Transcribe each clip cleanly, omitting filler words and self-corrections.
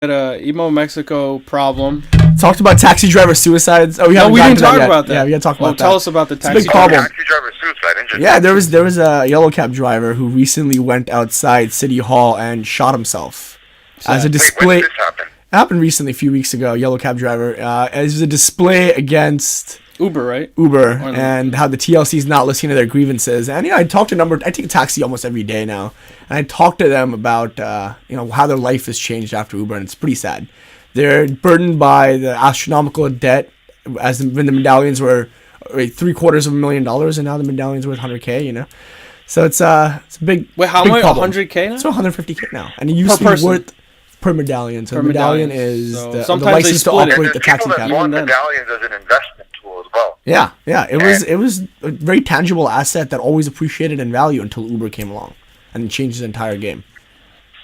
Emo Mexico problem. Talked about taxi driver suicides. Oh, We didn't talk about that. Yeah, we gotta talk about that. Tell us about the It's a taxi big problem. Taxi driver suicide. Interesting. Yeah, there was a yellow cab driver who recently went outside City Hall and shot himself as a Wait, display. when did this happen? It happened recently, a few weeks ago. Yellow cab driver as a display against Uber, right? Uber and how the TLC is not listening to their grievances. And I talk to I take a taxi almost every day now, and I talk to them about how their life has changed after Uber, and it's pretty sad. They're burdened by the astronomical debt, when the medallions were $750,000, and now the medallions worth $100K. So it's a big. Wait, how big much? problem. $100K now? It's $150K now, and it used to be worth per medallion. So Per the medallion medallion. is So the sometimes they license to split it. operate the There's taxi people that cab. bought Even then. medallions as an investment tool as well. Yeah. It was a very tangible asset that always appreciated in value until Uber came along and changed the entire game.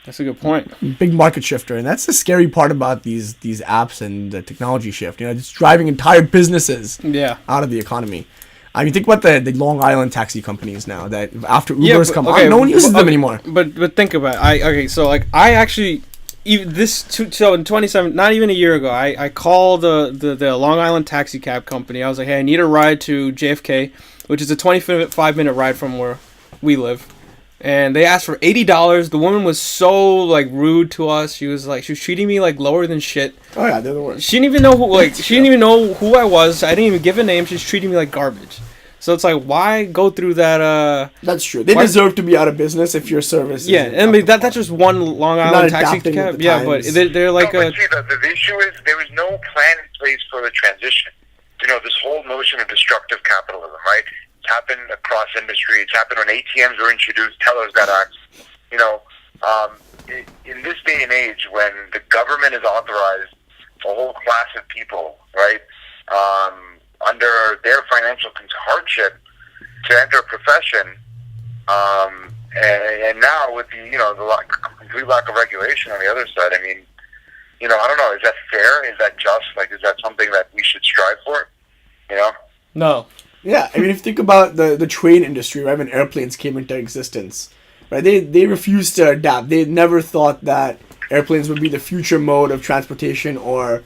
That's a good point. Big market shifter, and that's the scary part about these apps and the technology shift. It's driving entire businesses out of the economy. I mean, think about the Long Island taxi companies now that after Uber's come on, no one uses them anymore. But think about it. I actually. So in 27, not even a year ago, I called the Long Island taxi cab company. I was like, hey, I need a ride to JFK, which is a 25-minute ride from where we live. And they asked for $80. The woman was so rude to us. She was treating me lower than shit. Oh yeah, they're the worst. She didn't even know who I was. I didn't even give a name. She's treating me like garbage. So it's why go through that? That's true. They deserve to be out of business if your service. Yeah, I mean that's just one Long Island taxi cab. Yeah, but they're like no, but see, the issue is there was no plan in place for the transition. This whole notion of destructive capitalism, right? It's happened across industry. It's happened when ATMs were introduced. Tellers got axed. In this day and age, when the government has authorized a whole class of people, right, under their financial hardship to enter a profession, and now with the complete lack of regulation on the other side, I mean, I don't know. Is that fair? Is that just? Is that something that we should strive for? No. Yeah, I mean, if you think about the train industry, right, when airplanes came into existence, right, they refused to adapt. They never thought that airplanes would be the future mode of transportation or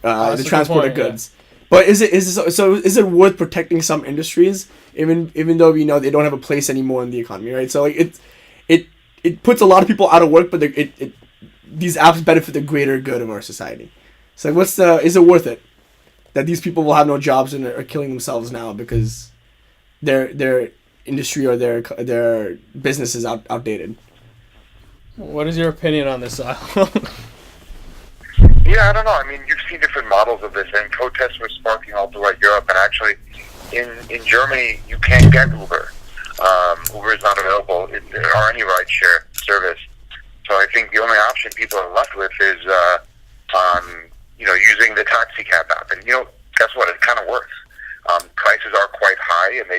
the transport of goods. Yeah. But is it worth protecting some industries, even though they don't have a place anymore in the economy, right? So it puts a lot of people out of work, but these apps benefit the greater good of our society. So is it worth it that these people will have no jobs and are killing themselves now because their industry or their business is outdated? What is your opinion on this? Yeah, I don't know. I mean, you've seen different models of this, and protests were sparking all throughout Europe. And actually, in Germany, you can't get Uber. Uber is not available or any rideshare service. So I think the only option people are left with is, using the taxi cab app. And guess what? It kind of works. Prices are quite high, and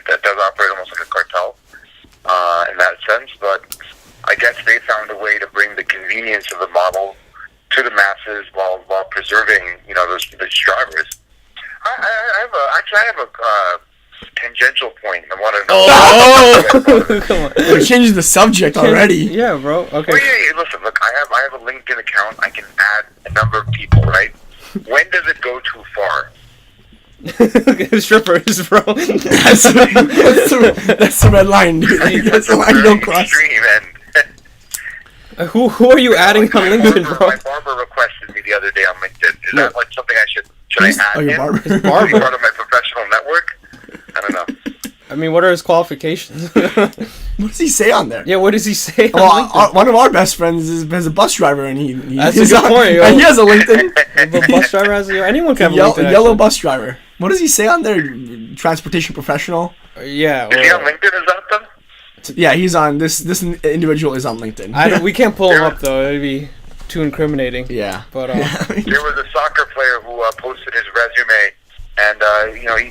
that does operate almost like a cartel in that sense. But I guess they found a way to bring the convenience of the model to the masses while preserving those drivers. I have a tangential point. I want to know. Come on. We're changing the subject already. Yeah, bro. Okay. Well, yeah, listen. Look, I have a LinkedIn account. I can add a number of people. Right? When does it go too far? Strippers, bro. That's the red line, dude. That's the line you don't cross. Extreme end. Who are you adding on LinkedIn, bro? My barber requested me the other day on LinkedIn. Is that something I should I add your him? barber. Is he part of my professional network? I don't know. I mean, what are his qualifications? What does he say on there? Yeah, what does he say? One of our best friends is a bus driver, and that's a good point. And he has a LinkedIn. The bus driver has anyone can have a LinkedIn. Yellow bus driver. What does he say on there? Transportation professional. Yeah. Is he on LinkedIn? Is that them? Yeah, he's on this. This individual is on LinkedIn. We can't pull him up though. It'd be too incriminating. Yeah. But there was a soccer player who posted his resume, and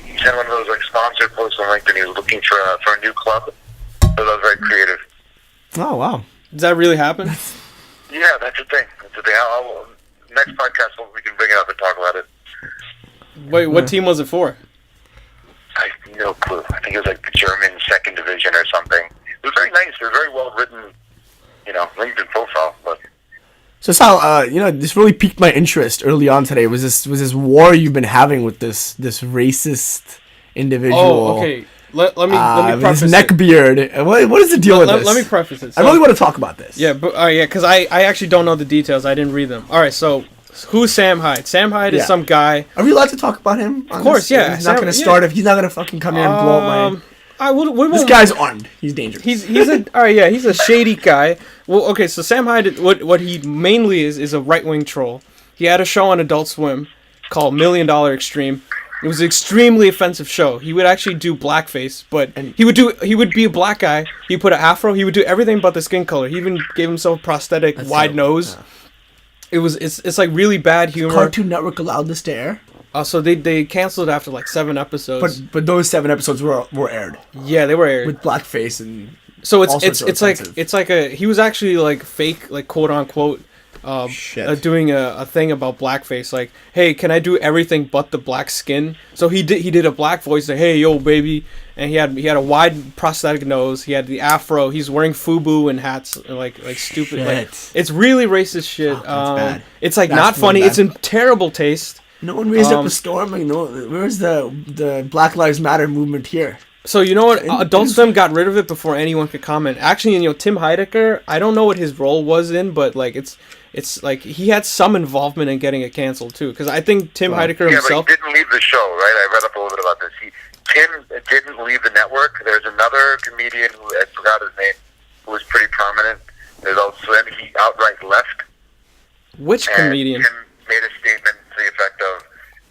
he sent one of those sponsored posts on LinkedIn. He was looking for a new club. So that was very creative. Oh wow! Does that really happen? Yeah, that's the thing. Next podcast we can bring it up and talk about it. Wait, what team was it for? I have no clue. I think it was the German second division or something. It was very nice. It was very well written, LinkedIn profile. But So Sal, this really piqued my interest early on today. Was this war you've been having with this racist individual? Oh, okay. Let me preface his neck it. beard. What is the deal with this? Let me preface it. I really want to talk about this. Yeah, but because I actually don't know the details. I didn't read them. All right, so who's Sam Hyde? Sam Hyde is some guy. Are we allowed to talk about him? Of course, yeah. He's not going to start if he's not going to fucking come here and blow up my. This guy's armed. He's dangerous. He's a all right. Yeah, he's a shady guy. Well, okay. So Sam Hyde, what he mainly is a right wing troll. He had a show on Adult Swim called $1 Million Extreme. It was an extremely offensive show. He would actually do blackface, but he would be a black guy. He put an afro. He would do everything but the skin color. He even gave himself a prosthetic wide nose. Yeah. It's like really bad humor. Cartoon Network allowed this to air. So they canceled after like 7 episodes. But those 7 episodes were aired. Yeah, they were aired with blackface and. So it's like he was actually like fake, like quote unquote doing a thing about blackface, like, hey, can I do everything but the black skin? So he did a black voice, like, hey yo baby, and he had a wide prosthetic nose, he had the afro, he's wearing FUBU and hats, like stupid, like, it's really racist shit. That's bad. It's like not funny. It's in terrible taste. No one raised up a storm. Where's the Black Lives Matter movement here? So you know what? Adult Swim got rid of it before anyone could comment. Actually, Tim Heidecker, I don't know what his role was in, but like it's like he had some involvement in getting it canceled too. Because I think Tim Heidecker himself. But he didn't leave the show, right? I read up a little bit about this. Tim didn't leave the network. There's another comedian who I forgot his name, who was pretty prominent in Adult Swim. He outright left. Which comedian? Tim made a statement to the effect of,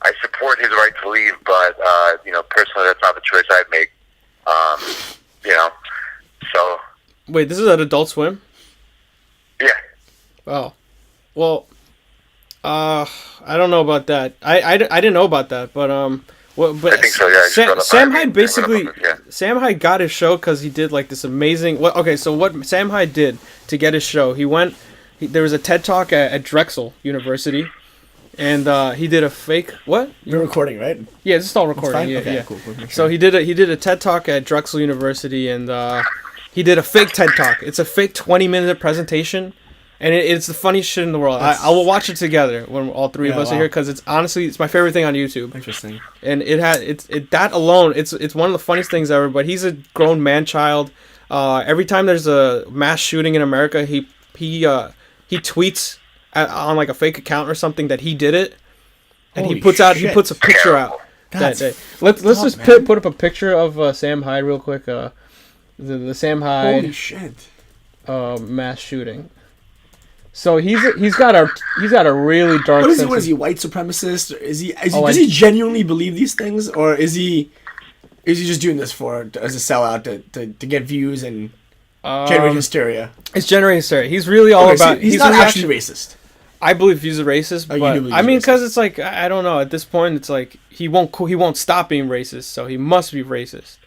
"I support his right to leave, but personally, that's not the choice I'd make." So. Wait, this is at Adult Swim? Yeah. Oh. Well, I don't know about that. I didn't know about that, but but I think so, yeah. Sam Hyde basically, Sam Hyde got his show because he did like this amazing. So what Sam Hyde did to get his show? There was a TED Talk at Drexel University. And he did a fake what? You're recording, right? Yeah, this is all recording. Yeah, okay, yeah. Cool. Sure. So he did a TED Talk at Drexel University, and he did a fake TED Talk. It's a fake 20-minute presentation, and it's the funniest shit in the world. I will watch it together when all three of us are here, because it's my favorite thing on YouTube. Interesting. And that alone, it's one of the funniest things ever. But he's a grown man child. Every time there's a mass shooting in America, he tweets on like a fake account or something that he did it, and Holy he puts a picture out That's that day. Let's just put up a picture of Sam Hyde real quick. The Sam Hyde. Holy shit. Mass shooting. So he's got a really dark. What is he? White supremacist? Does he genuinely believe these things, or is he just doing this as a sellout to get views and generate hysteria? It's generating hysteria. He's really all about. So he's not actually racist. I believe he's a racist, but I mean, because it's like, I don't know. At this point, it's like he won't stop being racist, so he must be racist.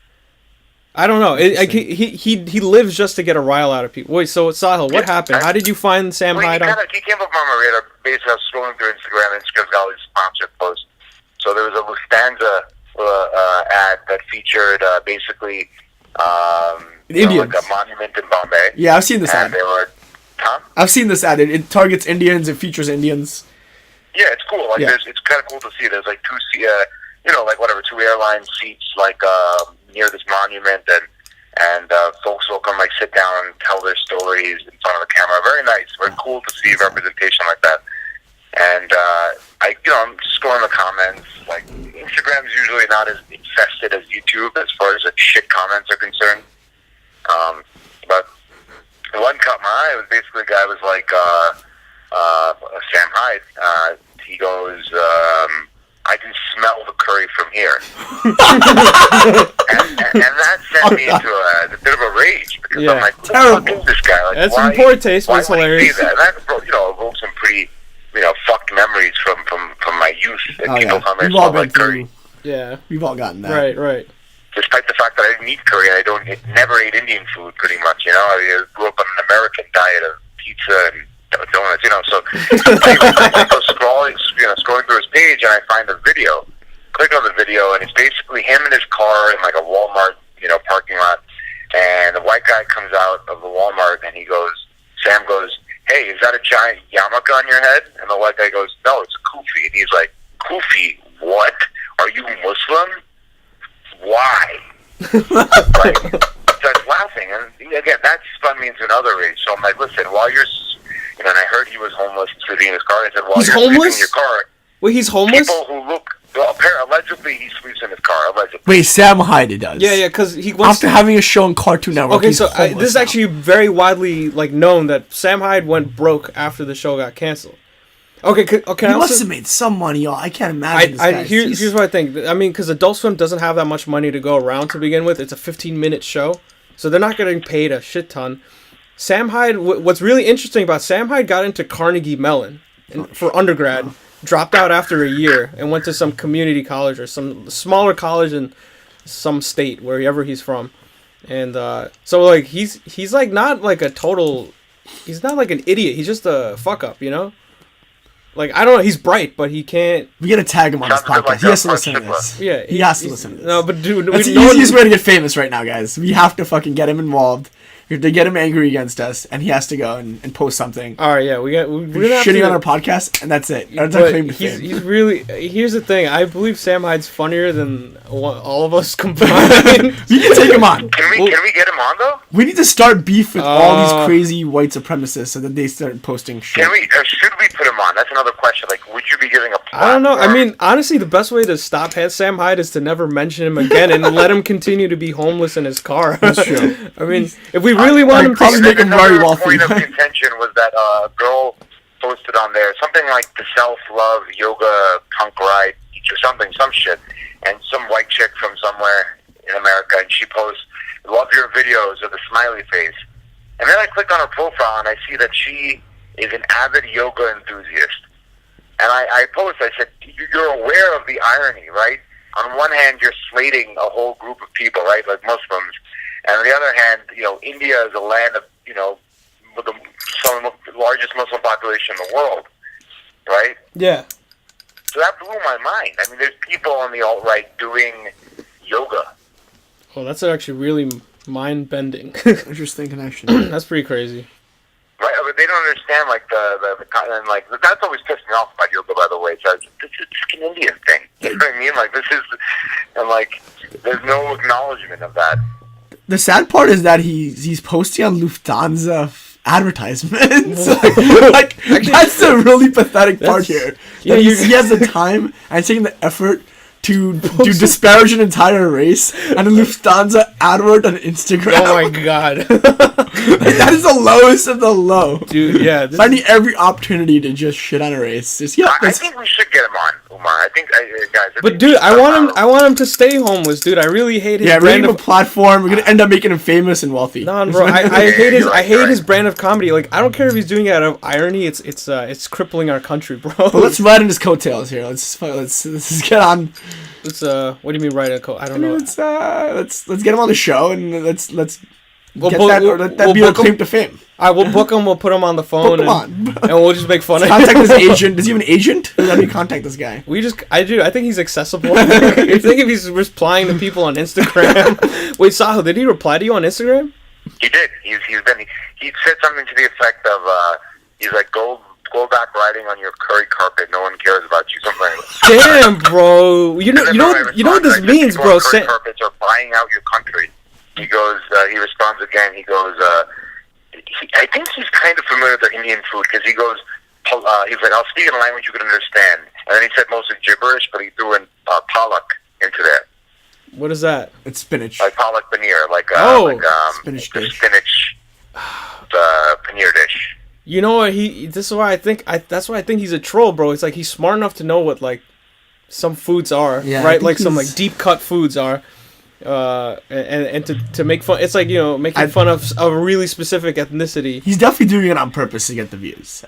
I don't know. He lives just to get a rile out of people. Wait, so Sahil, what happened? How did you find Sam Hyde? He came up on my radar. Basically, I was scrolling through Instagram, and Instagram's got all these sponsored posts. So there was a Lufthansa ad that featured basically Indians. like a monument in Bombay. Yeah, I've seen this ad. And they were. Huh? I've seen this ad. It targets Indians. It features Indians. Yeah, it's cool. Like, it's kind of cool to see. There's like two airline seats like near this monument, and folks will come like sit down and tell their stories in front of the camera. Very nice. Very cool to see representation like that. And I'm scrolling the comments. Like, Instagram's usually not as infested as YouTube as far as like shit comments are concerned. But the one caught my eye. It was basically a guy was like Sam Hyde. He goes, I can smell the curry from here. and that sent me into a bit of a rage, because I'm like, what the fuck is this guy? Like, that's some poor taste, but it's hilarious. That? And that evoked some pretty, fucked memories from my youth. And people come and smell like curry. Yeah. We've all gotten that. Right. Despite the fact that I didn't eat curry, I never ate Indian food, pretty much. I grew up on an American diet of pizza and donuts. So I go scrolling through his page, and I find a video. Click on the video, and it's basically him in his car in like a Walmart, parking lot. And the white guy comes out of the Walmart, and Sam goes, hey, is that a giant yarmulke on your head? And the white guy goes, no, it's a kufi. And he's like, kufi? What? Are you Muslim? Why? Like, starts laughing. And again, that spun me into another rage. So I'm like, listen, while you're, and I heard he was homeless sleeping in his car. I said, while He's you're homeless? sleeping in your car, Wait, he's homeless? people who look, well, allegedly he sleeps in his car. Allegedly. Wait, Sam Hyde does. Yeah, because he wants After having a show on Cartoon Network. Okay, he's so homeless this is now. actually very widely known that Sam Hyde went broke after the show got canceled. Okay, okay. He must have made some money, y'all. I can't imagine this guy. Here's what I think. I mean, because Adult Swim doesn't have that much money to go around to begin with. It's a 15-minute show, so they're not getting paid a shit ton. Sam Hyde. What's really interesting about Sam Hyde got into Carnegie Mellon for undergrad, dropped out after a year, and went to some community college or some smaller college in some state wherever he's from, and so like he's like not like a total. He's not like an idiot. He's just a fuck up, you know. Like, I don't know, he's bright, but he can't... We gotta tag him on this Sounds a bit podcast. like He has to Mark listen to Shipper. this. Yeah, He has to listen to this. No, but dude, That's the no one- easiest way to get famous right now, guys. We have to fucking get him involved. We have to get him angry against us, and he has to go and post something. All right, yeah, we're gonna have Shitting to, on our podcast, and that's it. That's our but claim to he's fame. he's really... Here's the thing, I believe Sam Hyde's funnier than all of us combined. We can take him on. Can we get him on though? We need to start beef with all these crazy white supremacists so that they start posting shit. Can we? Should we put him on? That's another question. Like, would you be giving a platform? I don't know. I mean, honestly, the best way to stop Sam Hyde is to never mention him again and let him continue to be homeless in his car. That's true. I mean, if we really want him probably to... make him very Another wealthy. point of contention was that a girl posted on there something like the self-love yoga punk ride or something, some shit, and some white chick from somewhere in America, and she posts, "Love your videos" with a smiley face. And then I click on her profile and I see that she is an avid yoga enthusiast. And I post, I said, you're aware of the irony, right? On one hand, you're slating a whole group of people, right, like Muslims. And on the other hand, India is a land of, with some of the largest Muslim population in the world, right? Yeah. So that blew my mind. I mean, there's people on the alt-right doing yoga. Well, that's actually really mind-bending. Interesting connection. That's pretty crazy. Right, but they don't understand like the and like that's always pissed me off about yoga. By the way, so this is an Indian thing. You know what I mean? Like this is, and like there's no acknowledgement of that. The sad part is that he's posting on Lufthansa advertisements. like that's the really pathetic part here. Yeah, That he has the time and taking the effort to disparage an entire race and a Lufthansa advert on Instagram. Oh my god. That is the lowest of the low. Dude, yeah. Finding every opportunity to just shit on a race. Just, I think we should get him on, Umar. I think, guys. But dude, I want him to stay homeless, dude. I really hate his yeah, brand bring him of a platform. We're gonna end up making him famous and wealthy. No, bro, I hate his brand of comedy. Like, I don't care if he's doing it out of irony. It's crippling our country, bro. But let's ride on his coattails here. Let's get on. Let's what do you mean write a code? I don't know. Let's get him on the show and let's We'll get book- that. we'll- Let that we'll be our book him. claim to fame. Alright, we'll book him. We'll put him on the phone, Book him and, on. and we'll just make fun of Contact him. his agent. Does he have an agent? Or let me contact this guy. I think he's accessible. I think if he's replying to people on Instagram. Wait, Saho, did he reply to you on Instagram? He did. He said something to the effect of he's like go back riding on your curry carpet. No one cares about you. Something like that. Damn, bro. You know what this means, bro. Curry carpets are buying out your country. He goes. He responds again. He goes. I think he's kind of familiar with the Indian food because he goes. He's like, I'll speak in a language you can understand. And then he said mostly gibberish, but he threw in palak into that. What is that? It's spinach. Like palak paneer, Spinach dish. spinach paneer dish. You know what? That's why I think he's a troll, bro. It's like he's smart enough to know what like some foods are, Yeah, I right? think Like some he's- like deep cut foods are, and to make fun. It's like making fun of a really specific ethnicity. He's definitely doing it on purpose to get the views.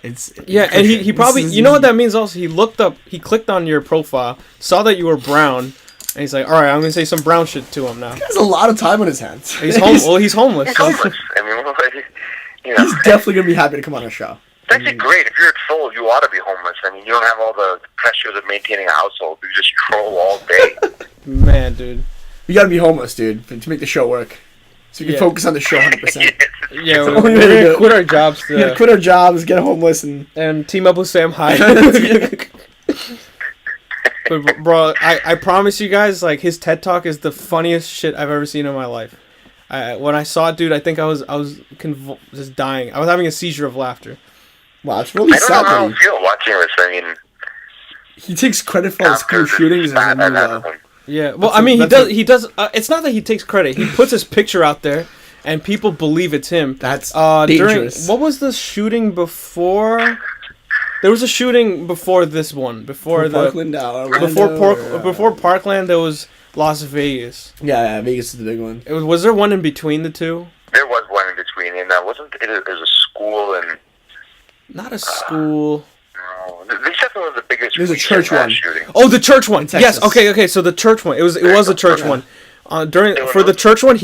Yeah, and he probably what that means also. He clicked on your profile, saw that you were brown, and he's like, all right, I'm gonna say some brown shit to him now. He has a lot of time on his hands. He's homeless. Well, he's homeless. He's so- homeless. I mean, He's definitely gonna be happy to come on our show. It's actually great. If you're a troll, you ought to be homeless. I mean, you don't have all the pressures of maintaining a household. You just troll all day. Man, dude. You gotta be homeless, dude, to make the show work. So we can Yeah. focus on the show 100%. Yeah, the we're only way to gonna do it. quit our jobs We're gonna to, quit our jobs, get homeless, and and team up with Sam Hyde. But bro, I promise you guys, like his TED Talk is the funniest shit I've ever seen in my life. When I saw it, dude, I think I was just dying. I was having a seizure of laughter. wow, it's really I don't sad know how that I feel watching this. I mean, he takes credit for all the school shootings and bad then, that happened. Yeah, well, That's I mean, a- he does. It's not that he takes credit. He puts his picture out there, and people believe it's him. that's During dangerous. what was the shooting before? There was a shooting before this one. Before the Parkland, before Parkland, there was Las Vegas. Yeah, Vegas is the big one. Was there one in between the two? There was one in between, and that wasn't. It was a school, and Not a school. no, this definitely was the biggest. There's a weekend church mass one. shooting. Oh, the church one. In Yes. Texas. Okay. So the church one. It was a church Yeah. one. For were the those- church one,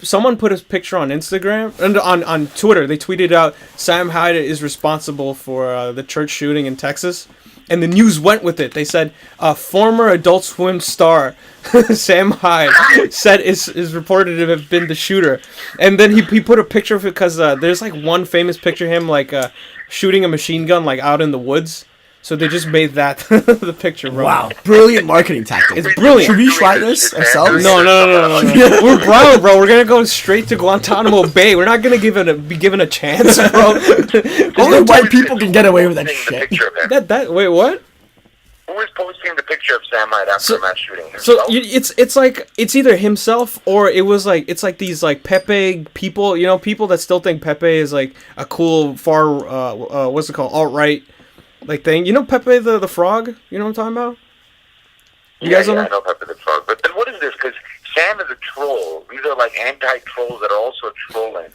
someone put his picture on Instagram and on Twitter. They tweeted out Sam Hyde is responsible for the church shooting in Texas, and the news went with it. They said former Adult Swim star Sam Hyde said is reported to have been the shooter, and then he put a picture of it because there's like one famous picture of him like shooting a machine gun like out in the woods. So they just made that the picture. Bro. Wow, brilliant marketing tactic. It's brilliant. Should we try this ourselves? No. We're brown, bro. We're gonna go straight to Guantanamo Bay. We're not gonna be given a chance, bro. Only white people can get away with that Posting the shit. picture of him. Wait, what? Who was posting the picture of Sam Hyde after So- the mass shooting? So Himself? it's like it's either himself or it's like these like Pepe people, people that still think Pepe is like a cool far what's it called, alt-right like thing. You know Pepe the frog? You know what I'm talking about? You guys don't know? I know Pepper the Frog. But then what is this? Because Sam is a troll. These are like anti-trolls that are also trolling.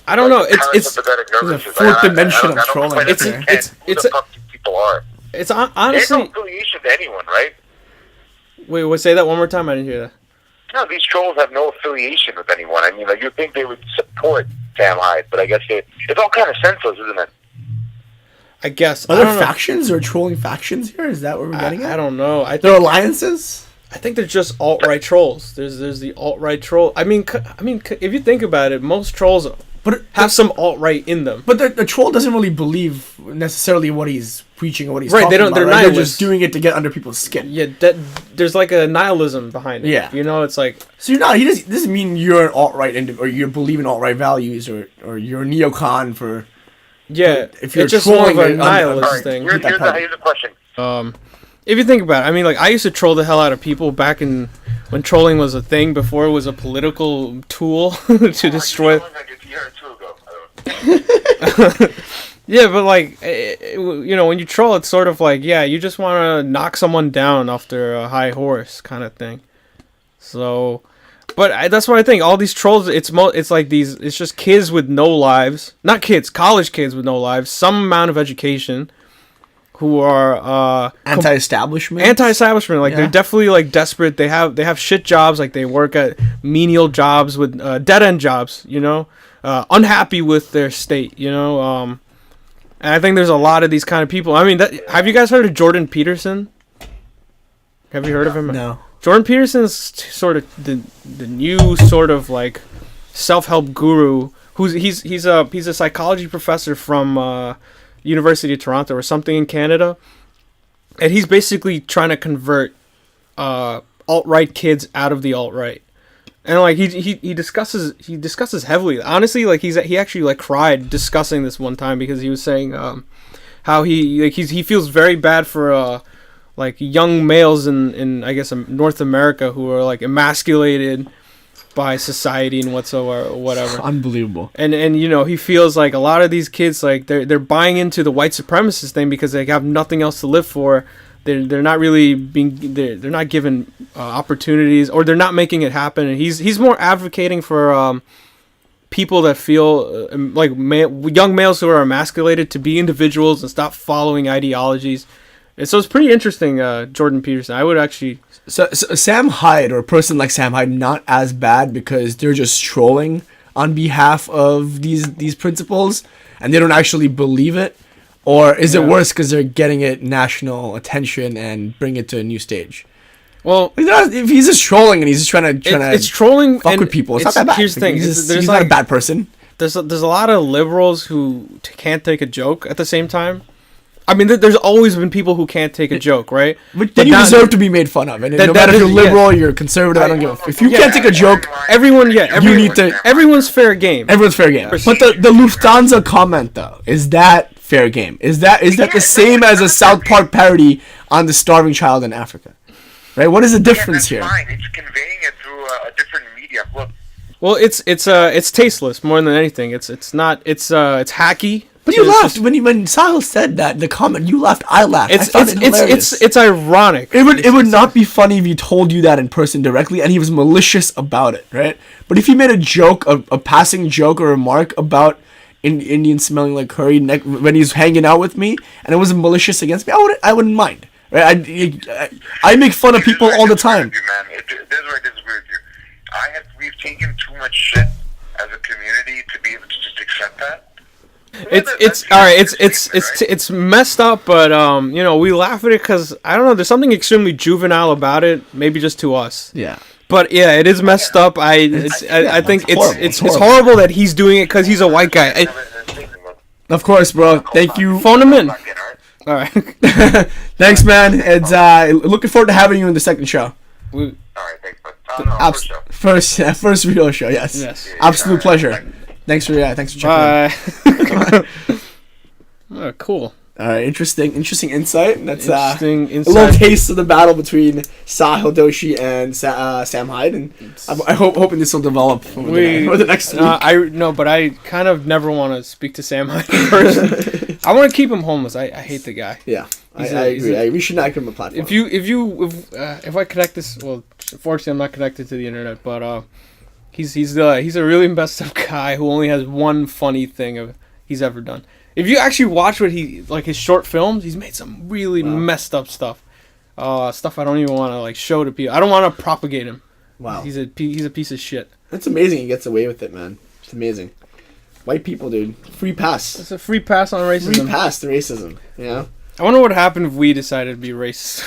I don't know. It's Parasympathetic nervous a system. fourth I don't dimension of quite trolling. understand It's- who it's the a- fuck these people are. it's They have no honestly. affiliation to anyone, right? Wait, say that one more time. I didn't hear that. No, these trolls have no affiliation with anyone. I mean, like, you'd think they would support Sam Hyde, but I guess it's all kind of senseless, isn't it? I guess. Are I there don't know. factions or trolling factions here? Is that what we're getting I at? don't know. There are alliances? I think they're just alt-right trolls. There's the alt-right troll. I mean, if you think about it, most trolls But have some alt-right in them. But the troll doesn't really believe necessarily what he's preaching or what he's Right, talking they don't- about. they're Right? They're nihilists. just doing it to get under people's skin. Yeah, there's like a nihilism behind it. Yeah. It's like So you're not. He doesn't mean you're an alt-right or you believe in alt-right values or you're a neocon for. If you're it's just more of trolling a it, nihilist All right, thing. here's a question. If you think about it, I mean, like I used to troll the hell out of people back in when trolling was a thing before it was a political tool to destroy. Like a year or two ago. I don't know. Yeah, but like, when you troll, it's sort of like, yeah, you just want to knock someone down off their high horse kind of thing. So, but that's what I think. All these trolls, it's like it's just kids with no lives. Not kids, college kids with no lives. Some amount of education, who are Anti-establishment. anti-establishment. Like Yeah. they're definitely like desperate. They have shit jobs. Like they work at menial jobs with dead end jobs. Unhappy with their state. And I think there's a lot of these kind of people. I mean, have you guys heard of Jordan Peterson? Have you heard of him? No. Jordan Peterson is sort of the new sort of like self-help guru. He's a psychology professor from University of Toronto or something in Canada, and he's basically trying to convert alt-right kids out of the alt-right. And like he discusses heavily. Honestly, like he actually like cried discussing this one time because he was saying how he feels very bad for like young males in I guess North America who are like emasculated by society and whatever. Unbelievable. And he feels like a lot of these kids like they're buying into the white supremacist thing because they have nothing else to live for. They're not really they're not given opportunities, or they're not making it happen. And he's more advocating for people that feel like young males who are emasculated to be individuals and stop following ideologies. And so it's pretty interesting. Jordan Peterson, I would actually. So Sam Hyde, or a person like Sam Hyde, not as bad because they're just trolling on behalf of these principles and they don't actually believe it. Or is it worse because they're getting it national attention and bring it to a new stage? Well, If he's just trolling and he's just trying to it's trolling. fuck and with people, it's not that bad. Here's the thing: He's there's not a bad person. There's a lot of liberals who can't take a joke at the same time. I mean, there's always been people who can't take a joke, right? But then you deserve to be made fun of. And no matter if you're liberal, you're conservative, I don't give a... If you can't take a joke... Everyone's fair game. Everyone's fair game. But the Lufthansa comment, though, is that fair game? Is that the same as a South Park parody on the starving child in Africa? Right? What is the difference here? Fine. It's conveying it through a different medium. Look, well, it's tasteless more than anything. It's hacky. But you laughed when Sahil said that, the comment. You laughed, I laughed. It's ironic. It would not be funny if he told you that in person directly and he was malicious about it, right? But if he made a joke, a passing joke or remark about Indians smelling like curry when he's hanging out with me, and it wasn't malicious against me, I wouldn't mind. Right? I make fun of people all the time. This is where I disagree with you. We've taken too much shit as a community to be able to just accept that. It's all right. It's messed up, but we laugh at it because I don't know. There's something extremely juvenile about it. Maybe just to us. Yeah. But yeah, it is messed up. I think it's horrible that he's doing it because he's a white guy. Of course, bro. Thank you. Phone him in. All right. Thanks, man. It's looking forward to having you in the second show. All right, thanks, bud. First real show. Yes. Absolute pleasure. Thanks for checking in. Oh, cool. All right, interesting insight. That's interesting a little taste of the battle between Sahil Doshi and Sam Hyde, and I'm hoping this will develop over the next week. But I kind of never want to speak to Sam Hyde in person. I want to keep him homeless. I hate the guy. Yeah, I agree. We should not give him a platform. If I connect this, well, fortunately I'm not connected to the internet, but he's a really messed up guy who only has one funny thing he's ever done. If you actually watch his short films, he's made some really messed up stuff. Stuff I don't even want to show to people. I don't want to propagate him. Wow. He's a piece of shit. It's amazing he gets away with it, man. It's amazing. White people, dude. Free pass. It's a free pass on racism. Free pass to racism. Yeah. I wonder what happened if we decided to be racist.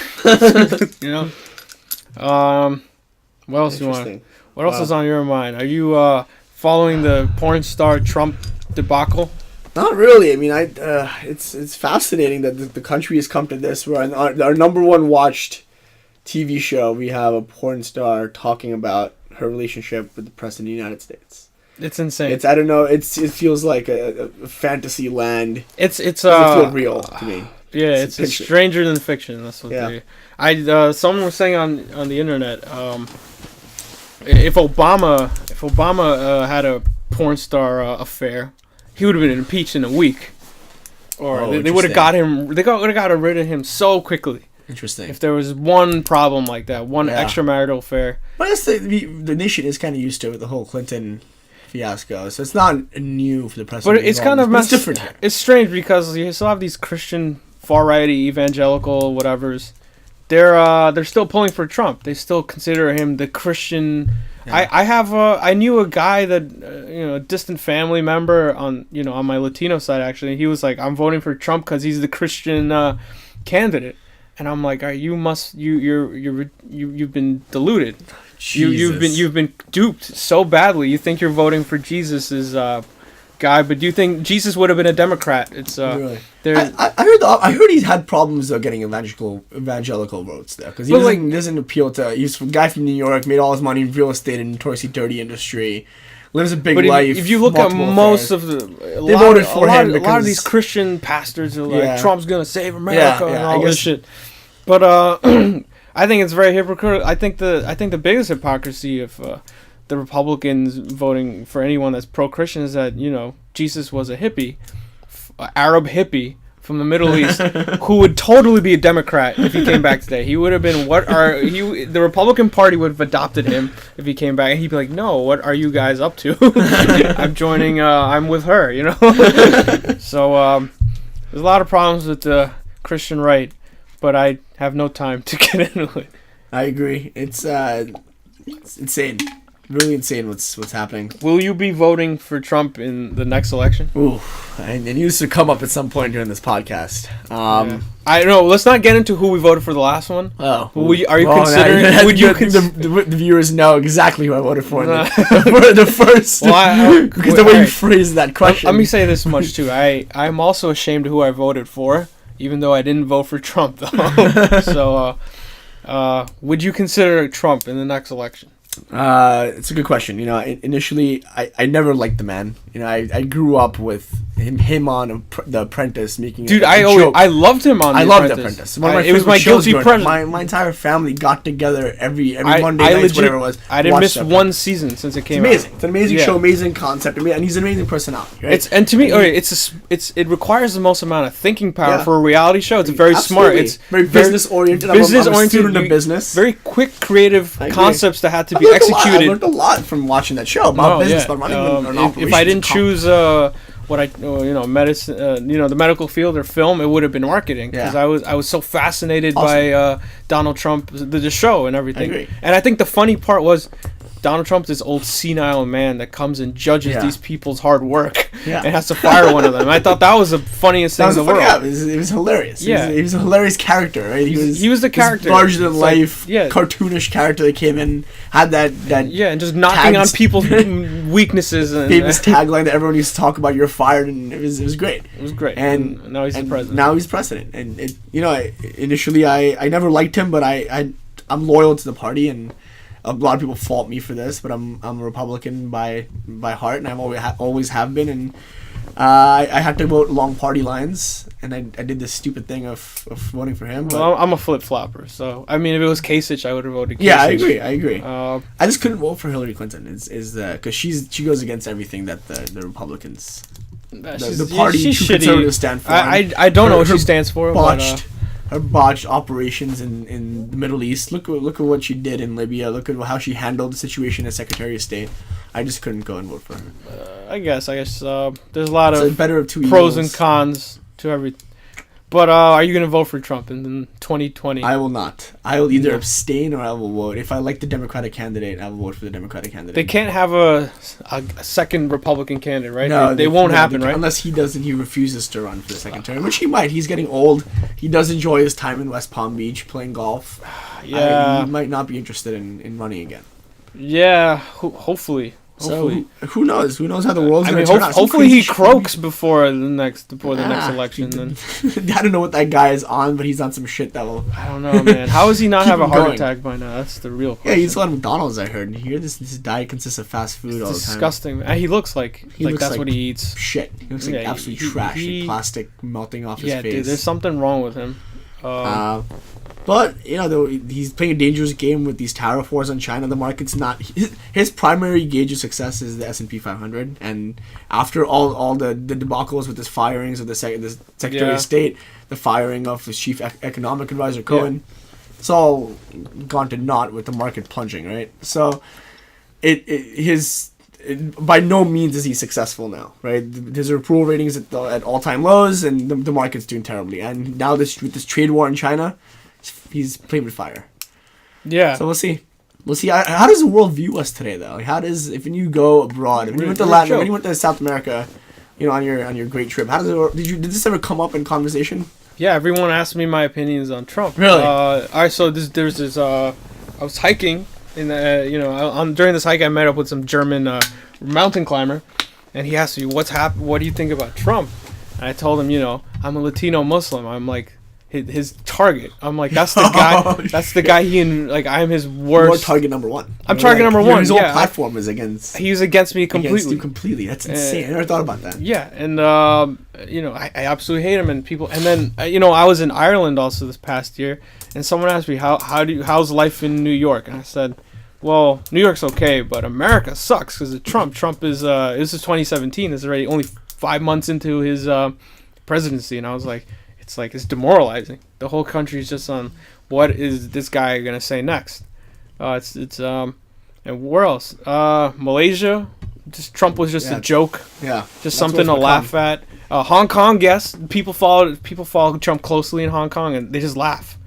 What else do you want? What else is on your mind? Are you following the porn star Trump debacle? Not really. I mean, it's fascinating that the country has come to this. Where on our number one watched TV show, we have a porn star talking about her relationship with the president of the United States. It's insane. I don't know. It feels like a fantasy land. It doesn't feel real to me. Yeah, it's stranger than fiction. That's what someone was saying on the internet. If Obama had a porn star affair, he would have been impeached in a week, or they would have got him. They would have got rid of him so quickly. Interesting. If there was one problem like that, one extramarital affair. Well, I guess the nation is kind of used to it with the whole Clinton fiasco, so it's not new for the president. But it's kind of it's different here. It's strange because you still have these Christian far-righty evangelical whatevers. They're still pulling for Trump. They still consider him the Christian. Yeah. I knew a guy that a distant family member on my Latino side actually. He was like, I'm voting for Trump because he's the Christian candidate, and I'm like, you've been deluded. You've been duped so badly. You think you're voting for Jesus's guy, but do you think Jesus would have been a Democrat? It's really. I heard he's had problems getting evangelical votes there because he doesn't appeal to. He's a guy from New York, made all his money in real estate and notoriously dirty industry, lives a big life. If you look at most of they voted for him. A lot of these Christian pastors are like, Trump's gonna save America and all this shit. But I think it's very hypocritical. I think the biggest hypocrisy of the Republicans voting for anyone that's pro-Christian is that Jesus was a hippie, Arab hippie from the Middle East, who would totally be a Democrat if he came back today. He would have been the Republican Party would have adopted him if he came back, and he'd be like, "No, what are you guys up to? I'm joining. I'm with her." So there's a lot of problems with the Christian right, but I have no time to get into it. I agree. It's insane. really insane what's happening. Will you be voting for Trump in the next election? Ooh, and it used to come up at some point during this podcast. Yeah. I know. Let's not get into who we voted for the last one. Oh, Are you considering? Would you? The viewers know exactly who I voted for. The first, because the way you phrased that question. Let me say this much too. I'm also ashamed of who I voted for, even though I didn't vote for Trump though. So, would you consider Trump in the next election? It's a good question. You know, initially I never liked the man. You know, I grew up with him on The Apprentice, making dude. a I loved him on. I loved The Apprentice. It was my guilty pleasure. My entire family got together every Monday night, whatever it was. I didn't miss one season since it came out. It's an amazing show, amazing concept, and he's an amazing personality. Right? And to me, it requires the most amount of thinking power for a reality show. It's very smart. It's very business oriented. I'm a student of business. Very quick, creative concepts that had to be executed. I learned a lot from watching that show about business, about running an operation. If I didn't choose medicine, the medical field or film, it would have been marketing because I was so fascinated by Donald Trump, the show and everything. I agree. And I think the funny part was Donald Trump, this old senile man that comes and judges these people's hard work and has to fire one of them. I thought that was the funniest thing in the world. Yeah, it was hilarious. Yeah. He was a hilarious character, right? He was the character. Larger than life, cartoonish character that came in, had that and just knocking on people's weaknesses. And famous tagline that everyone used to talk about, "You're fired," and it was great. It was great. And now he's the president. Now he's president. And initially I never liked him, but I'm loyal to the party, and a lot of people fault me for this, but I'm a Republican by heart, and I've always have been. And I had to vote along party lines, and I did this stupid thing of voting for him. Well, I'm a flip flopper, so I mean, if it was Kasich, I would have voted Kasich. Yeah, I agree. I just couldn't vote for Hillary Clinton. Because she goes against everything that the Republicans, the party, she's true conservatives stand for. I don't know what she stands for. Her botched operations in the Middle East. Look at what she did in Libya. Look at how she handled the situation as Secretary of State. I just couldn't go and vote for her. I guess there's a lot of better of two pros evils. and cons to everything. But are you going to vote for Trump in 2020? I will not. I will either abstain or I will vote. If I like the Democratic candidate, I will vote for the Democratic candidate. They can't have a second Republican candidate, right? No, they won't happen, right? Unless he refuses to run for the second term, which he might. He's getting old. He does enjoy his time in West Palm Beach playing golf. Yeah. He might not be interested in running again. Yeah, hopefully. So who knows? Who knows how the world's going to turn out? Hopefully he croaks before the next election. Then I don't know what that guy is on, but he's on some shit that will. I don't know, man. How does he not have a heart attack by now? That's the real question. Yeah, he's on McDonald's. I heard. Here, this diet consists of fast food all the time. Disgusting, man. He looks like that's what he eats. Shit. He looks like absolute trash. Plastic melting off his face. Yeah, dude. There's something wrong with him. But he's playing a dangerous game with these tariff wars on China. The market's not his primary gauge of success is the S&P 500. And after all the debacles with his firings of the Secretary of State, the firing of his chief economic advisor Cohen, it's all gone to naught with the market plunging, right? So by no means is he successful now, right? His approval ratings at all-time lows, and the market's doing terribly. And now with this trade war in China, he's playing with fire. Yeah. So we'll see. How does the world view us today, though? If you go abroad, when you went to Latin, when you went to South America, on your great trip, did this ever come up in conversation? Yeah, everyone asked me my opinions on Trump. Really? There's this. I was hiking. During this hike, I met up with some German mountain climber, and he asked me, what do you think about Trump? And I told him, I'm a Latino Muslim. I'm like his target. I'm like, that's the guy. That's the guy. I'm his worst. You're target number one. I'm target number one. His whole platform is against. He's against me completely. Against you completely. That's insane. I never thought about that. Yeah, and I absolutely hate him. And people. And then I was in Ireland also this past year, and someone asked me how's life in New York, and I said, well, New York's okay, but America sucks because of Trump. Trump is this is 2017. It's already only 5 months into his presidency, and I was like, it's demoralizing. The whole country's just on what is this guy gonna say next. And where else? Malaysia. Just Trump was just a joke. Yeah, just something to laugh at. Hong Kong, yes, people follow Trump closely in Hong Kong, and they just laugh.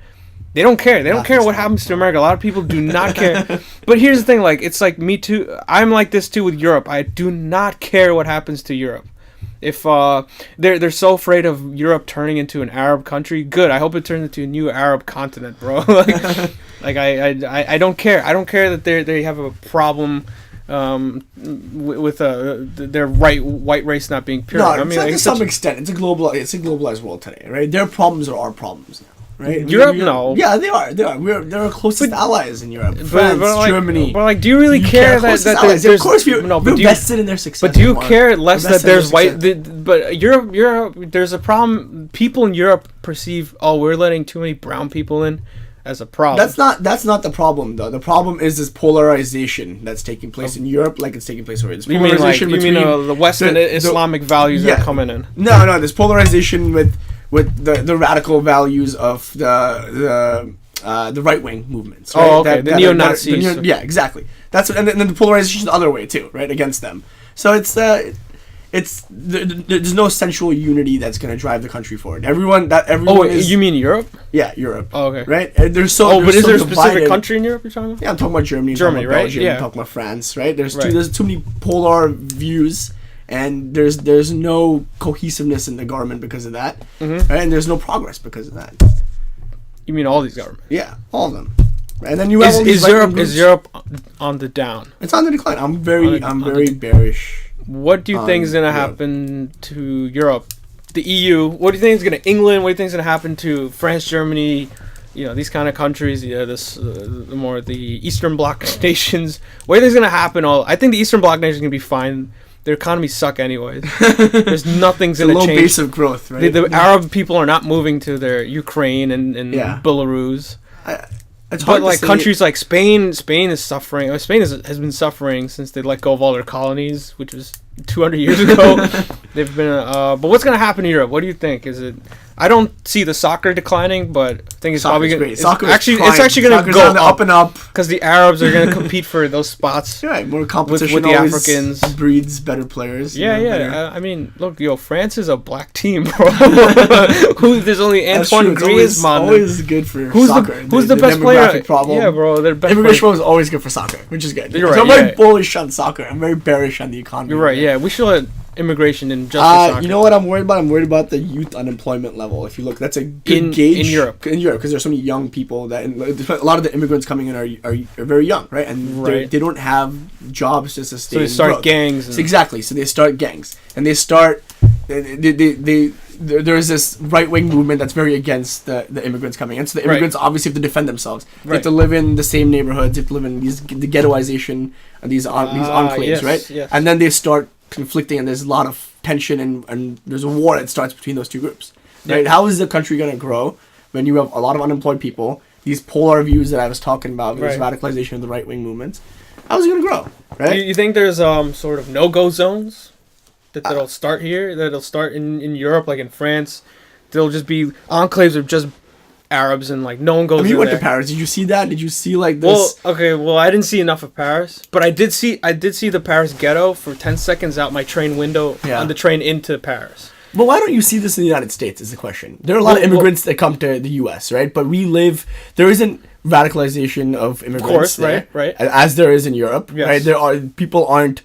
They don't care. They don't care what happens to America. A lot of people do not care. But here's the thing, like, it's like me too. I'm like this too with Europe. I do not care what happens to Europe. If they're so afraid of Europe turning into an Arab country, good. I hope it turns into a new Arab continent, bro. like I don't care. I don't care that they have a problem with their white race not being pure. No, I mean, like, to some extent, it's a globalized world today, right? Their problems are our problems now. Right? Europe, no. Yeah, they are. They're our closest allies in Europe. France, like, Germany. But like, do you really care that there's? Of course, we're but vested in their success. But do you care less that there's white? But Europe, there's a problem. People in Europe perceive, we're letting too many brown people in, as a problem. That's not the problem though. The problem is this polarization that's taking place in Europe, like it's taking place over here. This polarization between the Western Islamic values are coming in. No, there's polarization with the radical values of the right wing movements. Right? Oh, okay. The neo-Nazis. Yeah, exactly. And then the polarization the other way too, right? Against them. So there's no central unity that's going to drive the country forward. Everyone is. You mean Europe? Yeah, Europe. Oh, okay. Right? And but is there a specific country in Europe you're talking about? Yeah, I'm talking about Germany. Germany, right? Belgium, Yeah. I'm talking about France, right? There's too many polar views. And there's no cohesiveness in the government because of that, right? And there's no progress because of that. You mean all these governments? Yeah, all of them. And then you have is Europe on the down? It's on the decline. I'm very bearish. What do you think is going to happen to Europe, the EU? What do you think is going to England? What do you think is going to happen to France, Germany? These kind of countries. The Eastern Bloc nations. What do you think is going to happen? I think the Eastern Bloc nations are going to be fine. Their economies suck anyways. There's nothing's going to change. Low base of growth, right? The Arab people are not moving to their Ukraine and Belarus. It's hard but like countries like Spain is suffering. Spain has been suffering since they let go of all their colonies, which was 200 years ago. They've been. But what's going to happen in Europe? What do you think? Is it? I don't see the soccer declining, but I think it's probably going. It's actually going to go up and up because the Arabs are going to compete for those spots. Right, more competition with the Africans breeds better players. Yeah. I mean, look, France is a black team, bro. There's only Antoine Griezmann. Always good for soccer. Who's the best player? Problem. Yeah, bro. Immigration was always good for soccer, which is good. You're right. So I'm very bullish on soccer. I'm very bearish on the economy. You're right. Yeah, we should let immigration in just for soccer. You know what I'm worried about? I'm worried about the youth unemployment level. If you look, that's a good gauge in Europe. In Europe, because there's so many young people that a lot of the immigrants coming in are very young, right? And they don't have jobs to sustain. So they start growth. gangs. Exactly. So they start gangs, and they start. There's this right wing movement that's very against the immigrants coming in. So the immigrants obviously have to defend themselves. They have to live in the same neighborhoods. They have to live in the ghettoization of these enclaves, right? Yes. And then they start conflicting, and there's a lot of tension, and there's a war that starts between those two groups. Right? How is the country going to grow when you have a lot of unemployed people? These polar views that I was talking about, this radicalization of the right wing movements. How is it going to grow? Right? You think there's sort of no-go zones that'll start here? That'll start in Europe, like in France. There'll just be enclaves of just Arabs, and like no one goes. You went to Paris. Did you see that? Did you see like this? Well, I didn't see enough of Paris, but I did see the Paris ghetto for 10 seconds out my train window on the train into Paris. But why don't you see this in the United States is the question. There are a lot of immigrants that come to the U.S., right? But there isn't radicalization of immigrants. Of course, there, right. As there is in Europe, yes. right? People aren't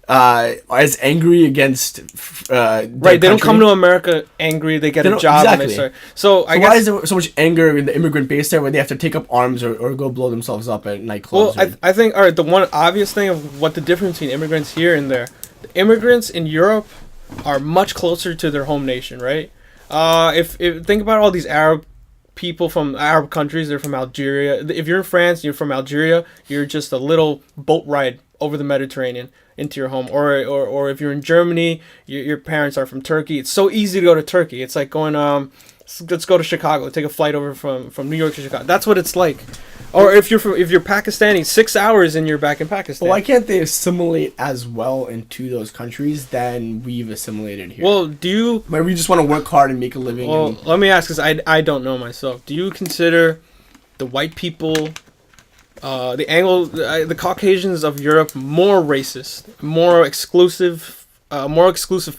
as angry against right. They don't come to America angry. They get a job and they start. So I guess, why is there so much anger in the immigrant base there, where they have to take up arms or go blow themselves up at nightclubs? Well, I think the one obvious thing of what the difference between immigrants here and there, the immigrants in Europe are much closer to their home nation, right? If think about all these Arab people from Arab countries, they're from Algeria. If you're in France, you're from Algeria. You're just a little boat ride over the Mediterranean into your home, or if you're in Germany, your parents are from Turkey. It's so easy to go to Turkey. It's like going let's go to Chicago. Take a flight over from New York to Chicago. That's what it's like. Or if you're Pakistani, 6 hours and you're back in Pakistan. Well, why can't they assimilate as well into those countries than we've assimilated here? Well, do you? Maybe we just want to work hard and make a living. Well, let me ask, because I don't know myself. Do you consider the white people, the Caucasians of Europe more racist, more exclusive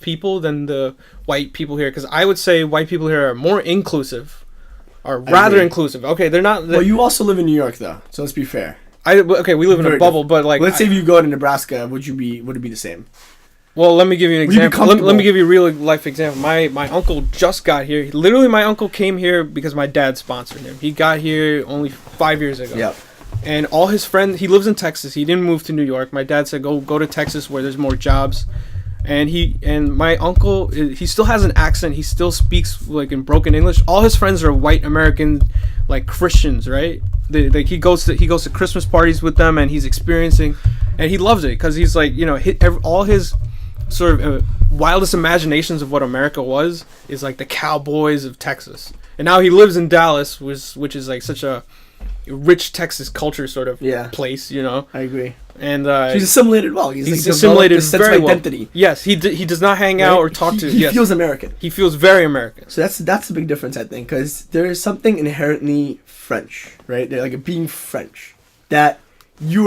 people than the white people here? Because I would say white people here are more inclusive are rather agree. inclusive. Okay, they're not. Well, you also live in New York, though, so let's be fair. Okay, we live in a Very bubble, but like, let's say if you go to Nebraska, would it be the same? well, let me give you an Would you be example. Let me comfortable? give you a real life example. My uncle just got here. Literally, my uncle came here because my dad sponsored him. He got here only 5 years ago. Yep. And all his friends, he lives in Texas. He didn't move to New York. My dad said, go to Texas where there's more jobs. And my uncle, he still has an accent. He still speaks like in broken English. All his friends are white American, like Christians, right? He goes to Christmas parties with them, and he's experiencing, and he loves it because he's like, all his sort of wildest imaginations of what America was is like the cowboys of Texas. And now he lives in Dallas, which is like such a rich Texas culture sort of place, I agree. And he's assimilated well. He's like assimilated this sense very of well. identity. Yes, he does not hang out or talk to. He yes. feels American. He feels very American. So that's a big difference, I think, because there is something inherently French, right? They're like being French that you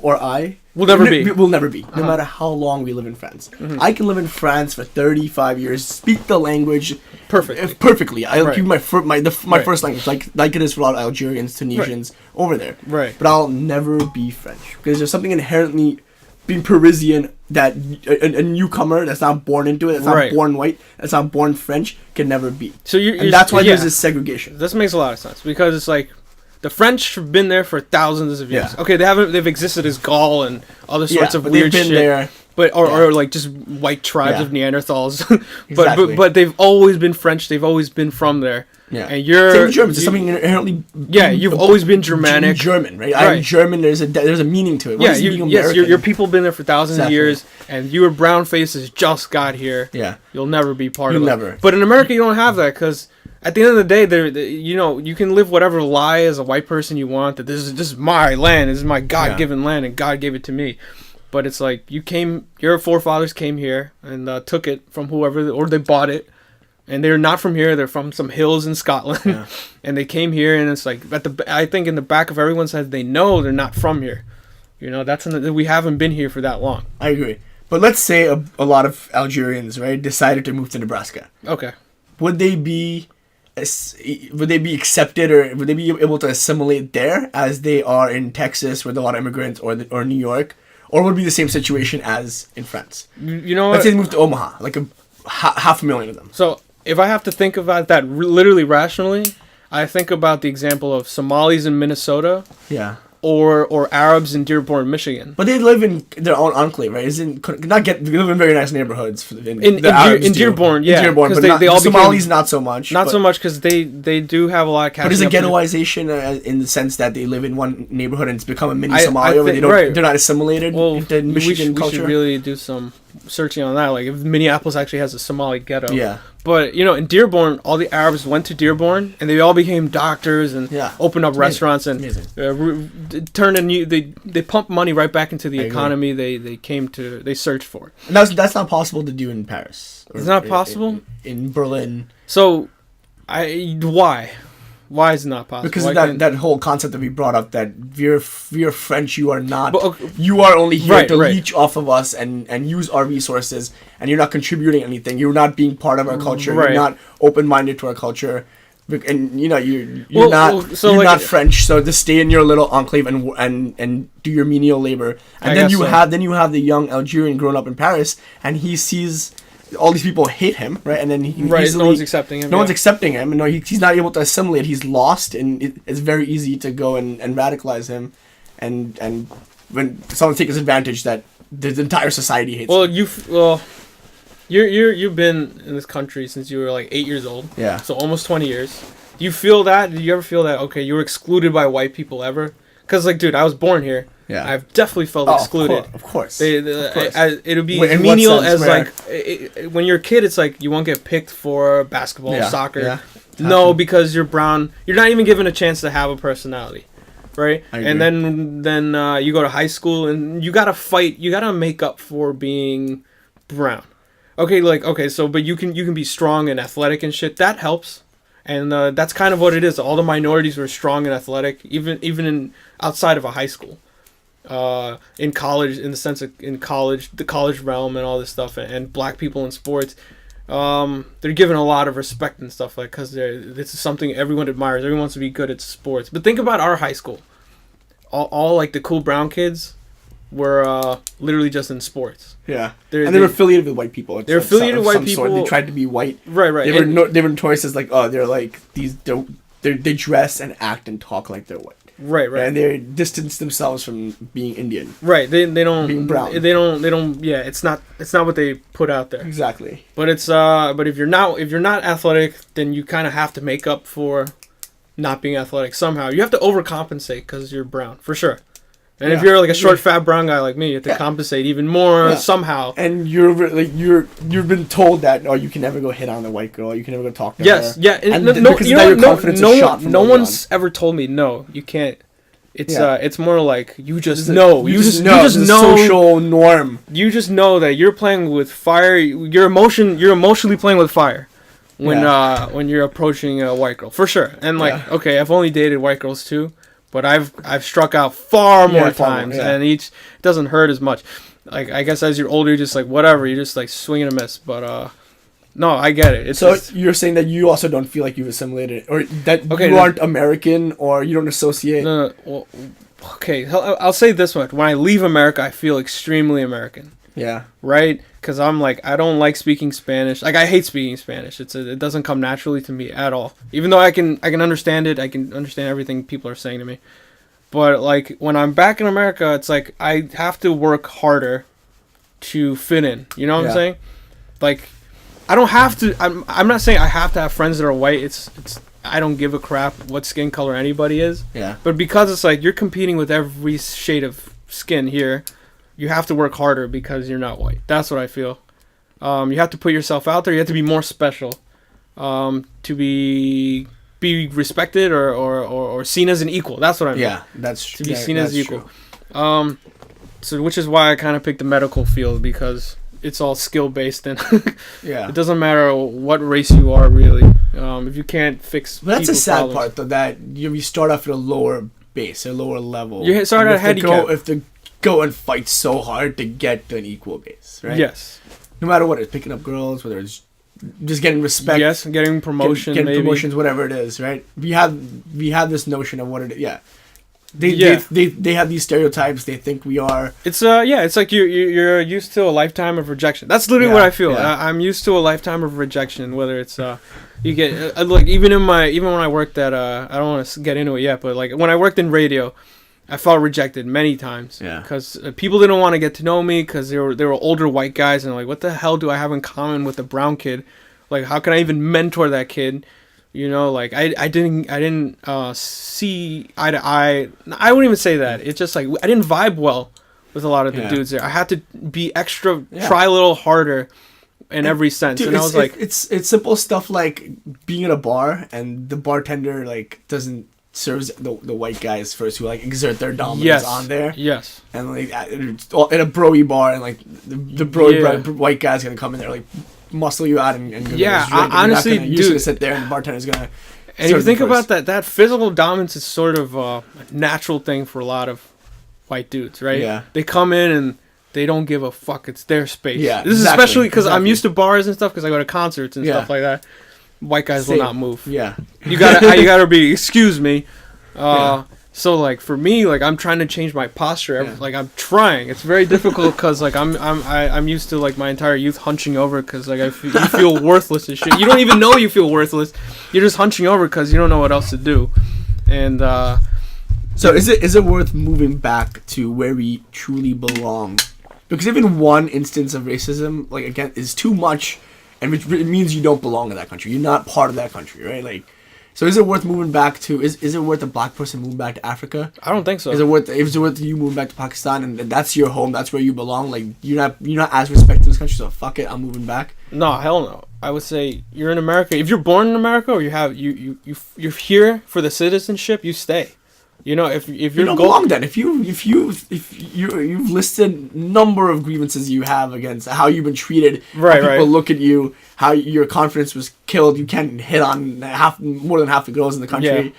or I will never be. Will never be, no matter how long we live in France. Mm-hmm. I can live in France for 35 years, speak the language perfectly. I'll Right. keep my Right. first language, like it is for a lot of Algerians, Tunisians over there. Right. But I'll never be French because there's something inherently being Parisian that a newcomer that's not born into it, that's not Right. born white, that's not born French, can never be. So And that's why there's this segregation. This makes a lot of sense because it's like the French have been there for thousands of years. Yeah. Okay, they've existed as Gaul and other sorts of but weird they've been shit. there. But or like just white tribes Yeah. of Neanderthals. Exactly. but they've always been French. They've always been from there. Yeah. And you're Same with Germans. There's something inherently. you've always been Germanic. German, right? Right. I'm German. There's a meaning to it. What Yeah, does it mean yes, American? your people been there for thousands Exactly. of years, and you were brown faces just got here. Yeah. You'll never be part You'll of it. never. But in America, you don't have that because at the end of the day, you can live whatever lie as a white person you want. That this is my land. This is my God-given land, and God gave it to me. But it's like your forefathers came here and took it from whoever, or they bought it, and they're not from here. They're from some hills in Scotland, and they came here, and it's like I think in the back of everyone's head they know they're not from here. We haven't been here for that long. I agree. But let's say a lot of Algerians, right, decided to move to Nebraska. Okay. Would they be accepted, or would they be able to assimilate there as they are in Texas with a lot of immigrants, or New York, or would it be the same situation as in France? You know what? Let's say they moved to Omaha, like half a million of them. So if I have to think about that literally rationally, I think about the example of Somalis in Minnesota Yeah. or Arabs in Dearborn, Michigan. But they live in their own enclave, right? They live in very nice neighborhoods. In Arabs do. Dearborn, yeah, In Dearborn, 'cause but they all Somalis became- not so much. Not but, so much because they do have a lot of catching But is it up to do. ghettoization in the sense that they live in one neighborhood and it's become a mini I Somalia where think- right. they're not assimilated Well, into Michigan we culture? should really do some searching on that. Like if Minneapolis actually has a Somali ghetto. Yeah. But in Dearborn, all the Arabs went to Dearborn, and they all became doctors and Yeah. opened up It's restaurants and amazing. turned a new. They pumped money right back into the I agree. economy. They searched for. And that's not possible to do in Paris. It's not possible? in Berlin. So, why? Why is it not possible? Because Why of that, can't- that whole concept that we brought up, that you're French, you are not. But, okay, you are only here Right, to right. leech off of us and use our resources, and you're not contributing anything. You're not being part of our culture. Right. You're not open-minded to our culture, and you're Well, not so, you're like- not French. So just stay in your little enclave and do your menial labor, and I then guess you so. have the young Algerian growing up in Paris, and he sees all these people hate him, right? And then he Right, easily, no one's accepting him. no yeah. one's accepting him, and no, he's not able to assimilate. He's lost, and it's very easy to go and radicalize him, and when someone takes advantage that the entire society hates. Well, him. you've been in this country since you were like 8 years old. Yeah. So almost 20 years. Do you feel that? Did you ever feel that? Okay, you were excluded by white people ever? Because like, dude, I was born here. Yeah. I've definitely felt Oh, excluded. Of course. Of course. It'll be In what menial sense? as Where? like when you're a kid. It's like you won't get picked for basketball, Yeah, soccer. yeah. No, because you're brown. You're not even given a chance to have a personality, right? I And then you go to high school and you gotta fight. You gotta make up for being brown. Okay, so but you can be strong and athletic and shit. That helps. And that's kind of what it is. All the minorities were strong and athletic, even in outside of a high school. In college, in the sense of in college, the college realm and all this stuff, and black people in sports. they're given a lot of respect and stuff like because this is something everyone admires. Everyone wants to be good at sports. But think about our high school. All like the cool brown kids were literally just in sports. Yeah, and they were affiliated with white people. They're affiliated with white people. They tried to be white. Right. They were notorious as like, oh, they're like they dress and act and talk like they're white. Right. And they distance themselves from being Indian. Right. They don't being brown. They don't. Yeah. It's not what they put out there. Exactly. But it's but if you're not athletic, then you kind of have to make up for not being athletic somehow. You have to overcompensate because you're brown for sure. And if you're like a short, fat brown guy like me, you have to compensate even more somehow. And you've been told that you can never go hit on a white girl, you can never go talk to her. Yes, yeah. And no one's ever told me no, you can't. It's more like you just know. You just know. Social norm. You just know that you're playing with fire. You're emotionally playing with fire when you're approaching a white girl for sure. And okay, I've only dated white girls too. But I've struck out far more times, and it doesn't hurt as much. Like I guess as you're older, you're just like whatever. You're just like swing and a miss. But no, I get it. You're saying that you also don't feel like you've assimilated, or that you aren't American, or you don't associate. No. Well, okay, I'll say this much: when I leave America, I feel extremely American. Yeah. Right? Because I'm like, I don't like speaking Spanish. Like, I hate speaking Spanish. It doesn't come naturally to me at all. Even though I can understand it. I can understand everything people are saying to me. But, like, when I'm back in America, it's like, I have to work harder to fit in. You know what I'm saying? Like, I don't have to... I'm not saying I have to have friends that are white. It's I don't give a crap what skin color anybody is. Yeah. But because it's like, you're competing with every shade of skin here... You have to work harder because you're not white. That's what I feel. You have to put yourself out there. You have to be more special to be respected or seen as an equal. That's what I mean. Yeah, that's true. To be seen as equal. So which is why I kind of picked the medical field because it's all skill based and it doesn't matter what race you are really. If you can't fix that's a sad problems. part though that you start off at a lower base, a lower level. You start at a handicap. If they go and fight so hard to get to an equal base, right? Yes. No matter what, it's picking up girls, whether it's just getting respect. Yes, getting promotion, getting maybe. promotions, whatever it is, right? We have this notion of what it is. Yeah. They have these stereotypes. They think we are. It's it's like you're used to a lifetime of rejection. That's literally what I feel. Yeah. I'm used to a lifetime of rejection. Whether it's you get like even when I worked at I don't want to get into it yet, but like when I worked in radio. I felt rejected many times because people didn't want to get to know me because they were older white guys and like what the hell do I have in common with a brown kid? Like how can I even mentor that kid? You know, like I didn't see eye to eye. I wouldn't even say that. It's just like I didn't vibe well with a lot of the dudes there. I had to be extra, try a little harder in every sense. Dude, and I was like, it's simple stuff like being at a bar and the bartender like doesn't. Serves the white guys first who like exert their dominance on there. Yes. And like in a broy bar and like the white guy's gonna come in there like muscle you out and honestly, you're just gonna sit there and the bartender's gonna. And if you think about that physical dominance is sort of a natural thing for a lot of white dudes, right? Yeah. They come in and they don't give a fuck. It's their space. Yeah. This is especially because I'm used to bars and stuff because I go to concerts and stuff like that. White guys will not move. Yeah, you gotta be. Excuse me. So like for me, like I'm trying to change my posture. Like I'm trying. It's very difficult because like I'm used to like my entire youth hunching over because like you feel worthless and shit. You don't even know you feel worthless. You're just hunching over because you don't know what else to do. And so is it worth moving back to where we truly belong? Because even one instance of racism, like again, is too much. And it means you don't belong in that country. You're not part of that country, right? Like, so is it worth moving back to? Is it worth a black person moving back to Africa? I don't think so. Is it worth you moving back to Pakistan and that's your home? That's where you belong. Like you're not as respected in this country. So fuck it, I'm moving back. No, hell no. I would say you're in America. If you're born in America or you're here for the citizenship, you stay. You know, if you're you don't belong then. If you've listed number of grievances you have against how you've been treated, how people look at you, how your confidence was killed. You can't hit on more than half the girls in the country.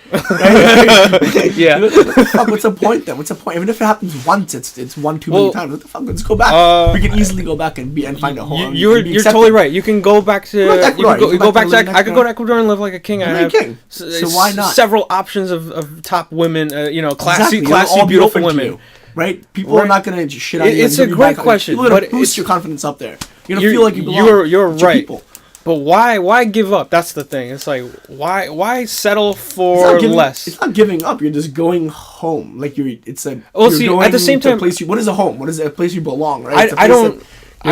Yeah. What the fuck, what's the point then? What's the point? Even if it happens once, it's one too many times. What the fuck? Let's go back. We can easily go back and find a home. You're totally right. You can go back to go back to I could go to Ecuador and live like a king. I have so why not? Several options of top women, classy all beautiful women. Right? People are not gonna shit on you. It's a great question, but boost your confidence up there. You're gonna feel like you belong. You're right. People. But why give up? That's the thing. It's like why settle for less? It's not giving up. You're just going home. Like it's a. Well, see, at the same time, what is a home? What is a place you belong? Right? I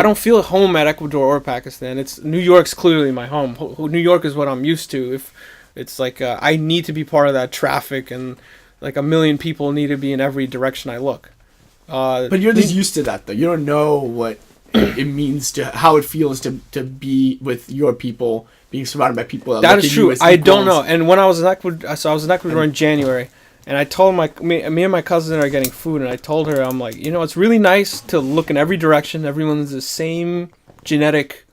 don't feel at home at Ecuador or Pakistan. It's New York's clearly my home. New York is what I'm used to. If it's like I need to be part of that traffic, and like a million people need to be in every direction I look. But you're just used to that, though. You don't know what it means how it feels to be with your people, being surrounded by people that is true. I don't know. And when I was in Ecuador, I was in Ecuador in January, and I told me and my cousin are getting food, and I told her, I'm like, it's really nice to look in every direction. Everyone's the same genetic,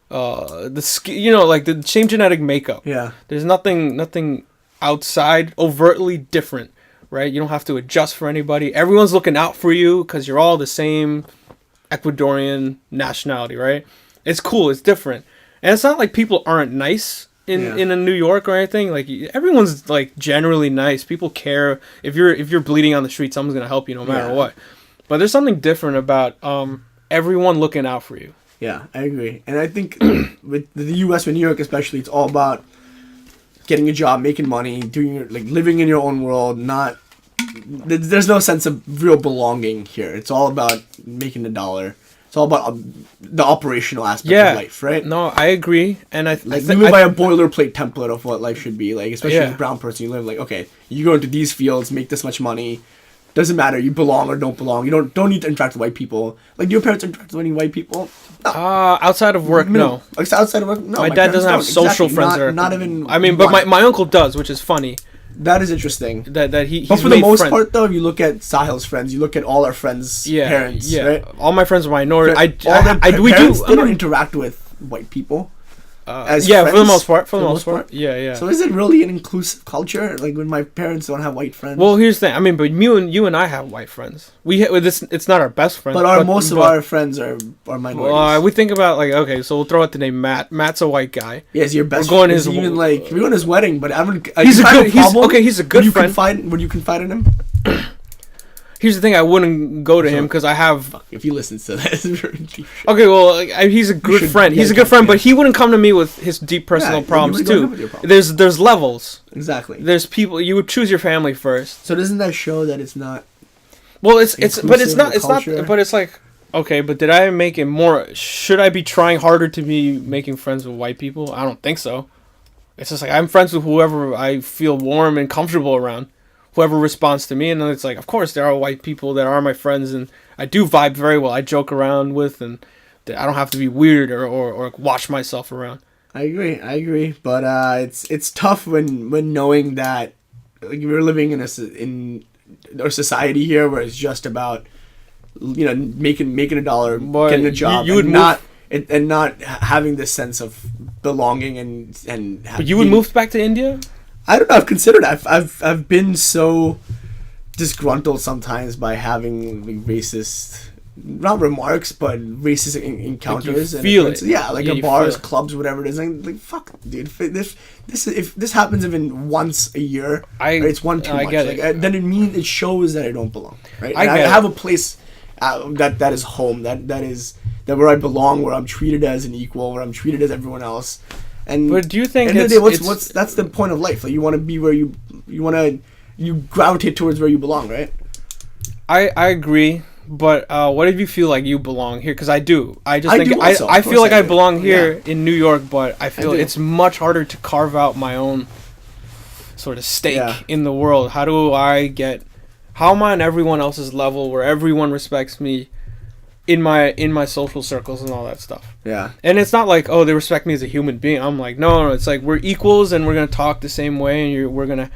like the same genetic makeup. Yeah. There's nothing outside overtly different, right? You don't have to adjust for anybody. Everyone's looking out for you because you're all the same Ecuadorian nationality, right? It's cool. It's different, and it's not like people aren't nice in a New York or anything. Like everyone's like generally nice. People care if you're bleeding on the street, someone's gonna help you no matter what. But there's something different about everyone looking out for you. Yeah, I agree, and I think with the U.S. with New York especially, it's all about getting a job, making money, living in your own world, not. There's no sense of real belonging here. It's all about making the dollar. It's all about the operational aspect of life, right? No, I agree. And you live by a boilerplate template of what life should be. Like, especially as a brown person, you live like, okay, you go into these fields, make this much money. Doesn't matter, you belong or don't belong. You don't need to interact with white people. Like, do your parents interact with any white people? No. Outside of work, no. Outside of work, no. My dad doesn't have social friends. Not even. I mean, but my uncle does, which is funny. That is interesting. That he's but for the most part, though, if you look at Sahil's friends, you look at all our friends' parents, right? All my friends are minority. They don't interact with white people. Friends, for the most part. For the most part. Yeah. So is it really an inclusive culture? Like when my parents don't have white friends? Well, here's the thing. I mean, but you and I have white friends. It's not our best friends. But most of our friends are minorities. Well, we think about so we'll throw out the name Matt. Matt's a white guy. Yes, your best. We're going his even we're going to his wedding, but I haven't. He's a good friend. Would you confide in him? Here's the thing: I wouldn't go to him because I have. If he listens to this, okay. Well, he's a good friend. He's a good friend, but he wouldn't come to me with his deep personal problems too. There's levels. Exactly. There's people. You would choose your family first. So doesn't that show that it's not? Well, it's not. But it's like, okay, but did I make it more? Should I be trying harder to be making friends with white people? I don't think so. It's just like I'm friends with whoever I feel warm and comfortable around. Whoever responds to me, and then it's like, of course, there are white people that are my friends, and I do vibe very well. I joke around with, and I don't have to be weird or watch myself around. I agree, but it's tough when knowing that we're living in our society here where it's just about making a dollar, getting a job, and not having this sense of belonging and. But you would move back to India? I don't know. I've considered. I've been so disgruntled sometimes by having racist, not remarks, but racist encounters. Like you feel it. Yeah, like at bars, clubs, whatever it is. Like fuck, dude. If this happens even once a year, it's one too much. I get it. Then it shows that I don't belong. Right. I have a place that is home. That is where I belong, where I'm treated as an equal, where I'm treated as everyone else. But do you think that's the point of life? Like you want to be where you gravitate towards where you belong, right? I agree, but what if you feel like you belong here? Because I do. I feel like I belong here in New York, but I feel it's much harder to carve out my own sort of stake in the world. How am I on everyone else's level where everyone respects me? In my social circles and all that stuff. Yeah. And it's not like, oh, they respect me as a human being. I'm like, no, it's like we're equals and we're gonna talk the same way and we're gonna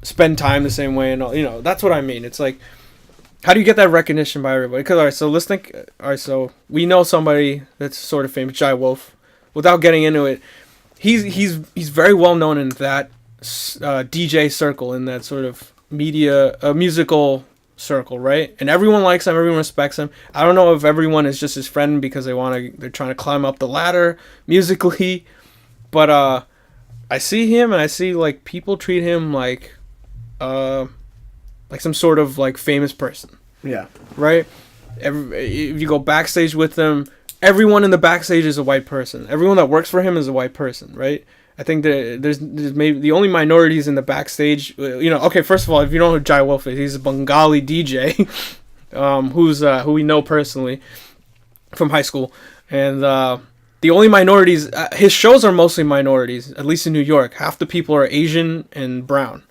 spend time the same way and all, that's what I mean. It's like, how do you get that recognition by everybody? Because so we know somebody that's sort of famous, Jai Wolf, without getting into it, he's very well known in that DJ circle, in that sort of musical circle, right? And everyone likes him, everyone respects him. I don't know if everyone is just his friend because they're trying to climb up the ladder musically, but I see him and I see like people treat him like some sort of like famous person. Yeah. Right? If you go backstage with him, everyone in the backstage is a white person. Everyone that works for him is a white person, right? I think that there's maybe the only minorities in the backstage. Okay, first of all, if you don't know who Jai Wolf is, he's a Bengali DJ, who we know personally from high school, and the only minorities. His shows are mostly minorities, at least in New York. Half the people are Asian and brown,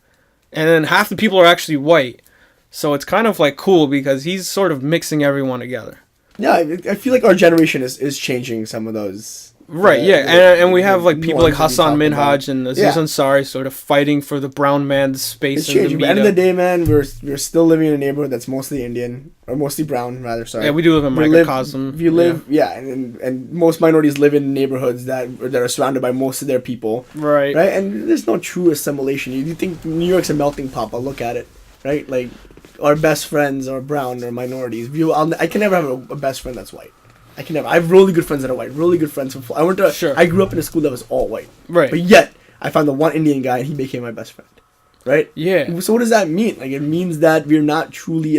and then half the people are actually white. So it's kind of like cool because he's sort of mixing everyone together. Yeah, I feel like our generation is changing some of those. Right, and we have like people like Hassan Minhaj and Aziz Ansari sort of fighting for the brown man's space. It's changing. At the end of the day, man, we're still living in a neighborhood that's mostly Indian, or mostly brown, rather. Sorry. Yeah, we do live in microcosm. If you live, and most minorities live in neighborhoods that are surrounded by most of their people. Right. Right, and there's no true assimilation. You think New York's a melting pot? I'll look at it, right? Like our best friends are brown or minorities. I can never have a best friend that's white. I can never. I have really good friends that are white. Really good friends from. I grew up in a school that was all white. Right. But yet, I found the one Indian guy, and he became my best friend. Right. Yeah. So what does that mean? Like, it means that we're not truly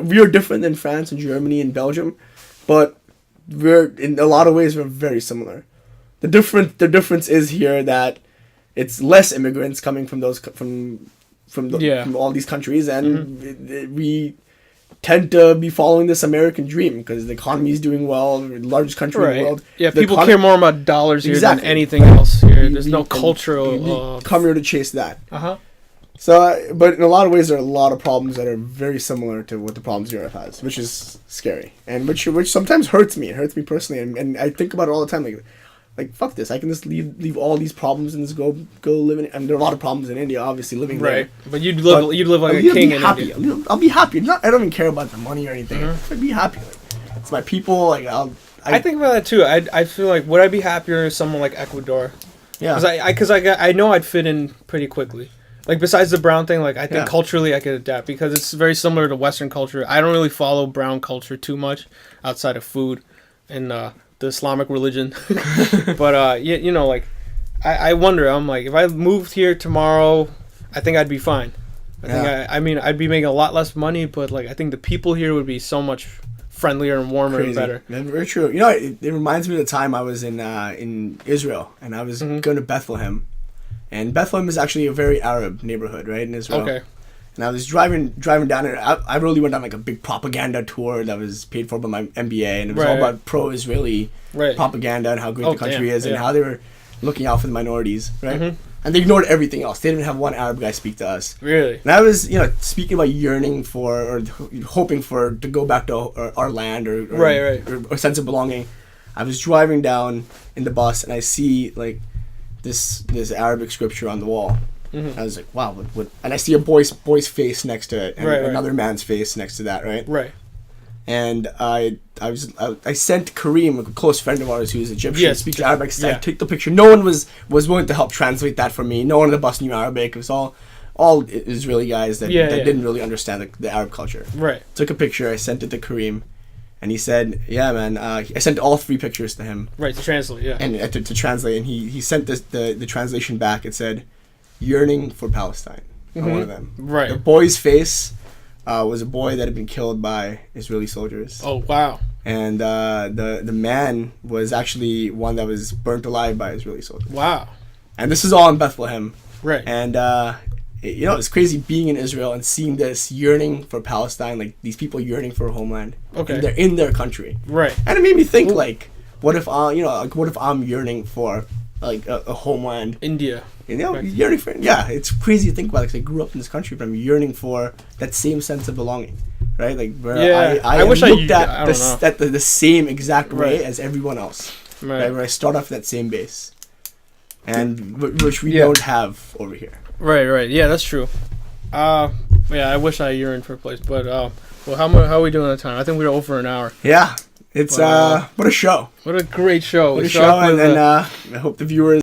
we are different than France and Germany and Belgium, but we're in a lot of ways we're very similar. The difference is here that it's less immigrants coming from all these countries, and we tend to be following this American dream because the economy is doing well. We're the largest country in the world. Yeah, people care more about dollars here than anything else here. There's no cultural... come here to chase that. Uh-huh. So, but in a lot of ways, there are a lot of problems that are very similar to what the problems Europe has, which is scary. And which sometimes hurts me. It hurts me personally. And I think about it all the time. Like fuck this. I can just leave all these problems and just go live in. And there are a lot of problems in India, obviously, living there. But you'd live like a king in happy. India. I'll be happy. I don't even care about the money or anything. I'd be happy. It's my people. Like I think about that too. I feel like, would I be happier if someone like Ecuador? Yeah. Because I know I'd fit in pretty quickly. Like, besides the brown thing, like, I think culturally I could adapt because it's very similar to Western culture. I don't really follow brown culture too much outside of food and the Islamic religion. But, I wonder, I'm like, if I moved here tomorrow, I think I'd be fine. I think I'd be making a lot less money, but, like, I think the people here would be so much friendlier and warmer and better. That's very true. You know, it reminds me of the time I was in Israel, and I was going to Bethlehem. And Bethlehem is actually a very Arab neighborhood, right, in Israel. Okay. And I was driving down there. I really went on like a big propaganda tour that was paid for by my MBA, and it was all about pro-Israeli propaganda and how great the country is and how they were looking out for the minorities, right? And they ignored everything else. They didn't have one Arab guy speak to us. Really? And I was, speaking about yearning for or hoping to go back to our land or a sense of belonging. I was driving down in the bus and I see like this Arabic scripture on the wall. I was like, wow, what? And I see a boy's face next to it, and another man's face next to that, right? Right. And I sent Kareem, a close friend of ours who's Egyptian, speaks Arabic. I said, take the picture. No one was willing to help translate that for me. No one on the bus knew Arabic. It was all Israeli guys that didn't really understand the Arab culture. Right. Took a picture. I sent it to Kareem. And he said, yeah, man, I sent all 3 pictures to him. Right, to translate, yeah. And to translate. And he sent the translation back. It said, yearning for Palestine. On one of them. Right. The boy's face was a boy that had been killed by Israeli soldiers. Oh, wow. And the man was actually one that was burnt alive by Israeli soldiers. Wow. And this is all in Bethlehem. Right. And it's crazy being in Israel and seeing this yearning for Palestine, like these people yearning for a homeland. Okay. And they're in their country. Right. And it made me think, like, what if I'm yearning for like a homeland? India. Yearning for it's crazy to think about. Like, I grew up in this country, but I'm yearning for that same sense of belonging, right? Like, where I wish I looked at the same exact way as everyone else, right? Where I start off that same base, and which we don't have over here. Right. Yeah, that's true. I wish I yearned for a place, but well, how are we doing on time? I think we're over an hour. Yeah. It's Wow. what a show. What a great show. What a We start show, and with, then I hope the viewers